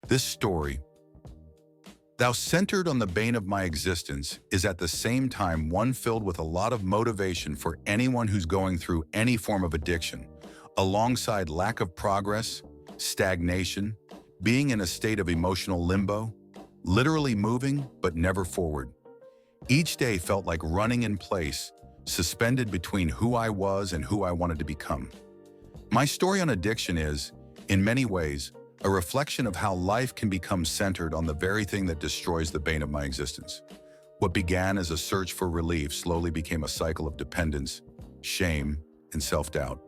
This story, thou centered on the bane of my existence, is at the same time one filled with a lot of motivation for anyone who's going through any form of addiction, alongside lack of progress, stagnation, being in a state of emotional limbo, literally moving but never forward. Each day felt like running in place, suspended between who I was and who I wanted to become. My story on addiction is, in many ways, a reflection of how life can become centered on the very thing that destroys the bane of my existence. What began as a search for relief slowly became a cycle of dependence, shame, and self-doubt.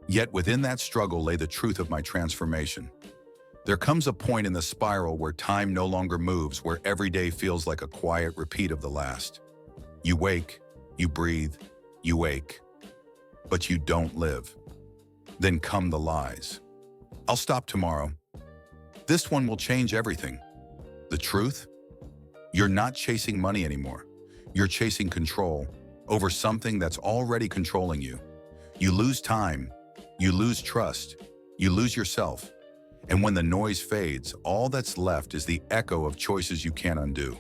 Yet within that struggle lay the truth of my transformation. There comes a point in the spiral where time no longer moves, where every day feels like a quiet repeat of the last. You wake, you breathe, you ache, but you don't live. Then come the lies. I'll stop tomorrow. This one will change everything. The truth? You're not chasing money anymore. You're chasing control over something that's already controlling you. You lose time, you lose trust, you lose yourself. And when the noise fades, all that's left is the echo of choices you can't undo.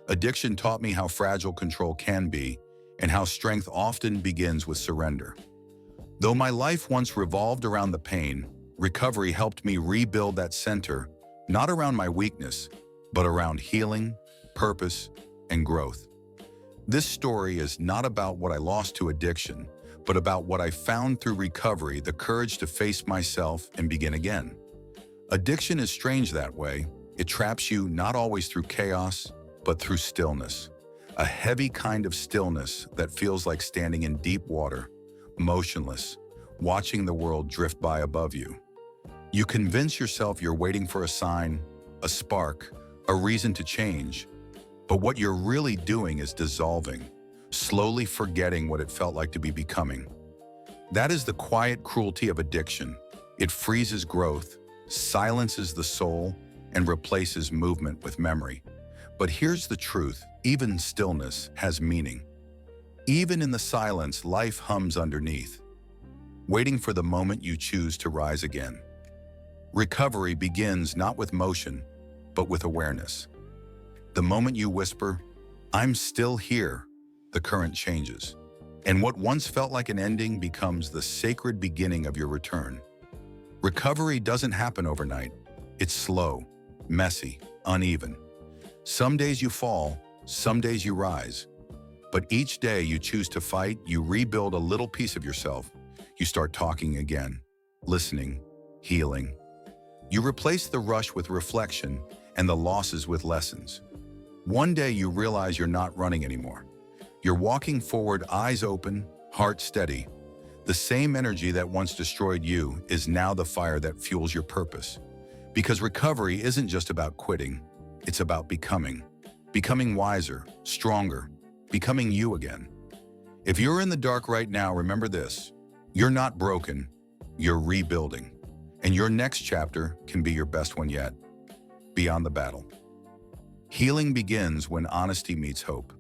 Addiction taught me how fragile control can be and how strength often begins with surrender. Though my life once revolved around the pain, recovery helped me rebuild that center, not around my weakness, but around healing, purpose, and growth. This story is not about what I lost to addiction, but about what I found through recovery, the courage to face myself and begin again. Addiction is strange that way. It traps you not always through chaos, but through stillness. A heavy kind of stillness that feels like standing in deep water, motionless, watching the world drift by above you. You convince yourself you're waiting for a sign, a spark, a reason to change, but what you're really doing is dissolving, slowly forgetting what it felt like to be becoming. That is the quiet cruelty of addiction. It freezes growth, silences the soul, and replaces movement with memory. But here's the truth, even stillness has meaning. Even in the silence, life hums underneath, waiting for the moment you choose to rise again. Recovery begins not with motion, but with awareness. The moment you whisper, "I'm still here," the current changes. And what once felt like an ending becomes the sacred beginning of your return. Recovery doesn't happen overnight. It's slow, messy, uneven. Some days you fall, some days you rise. But each day you choose to fight, you rebuild a little piece of yourself. You start talking again, listening, healing. You replace the rush with reflection and the losses with lessons. One day you realize you're not running anymore. You're walking forward, eyes open, heart steady. The same energy that once destroyed you is now the fire that fuels your purpose. Because recovery isn't just about quitting, it's about becoming. Becoming wiser, stronger, becoming you again. If you're in the dark right now, remember this. You're not broken, you're rebuilding. And your next chapter can be your best one yet. Beyond the battle. Healing begins when honesty meets hope.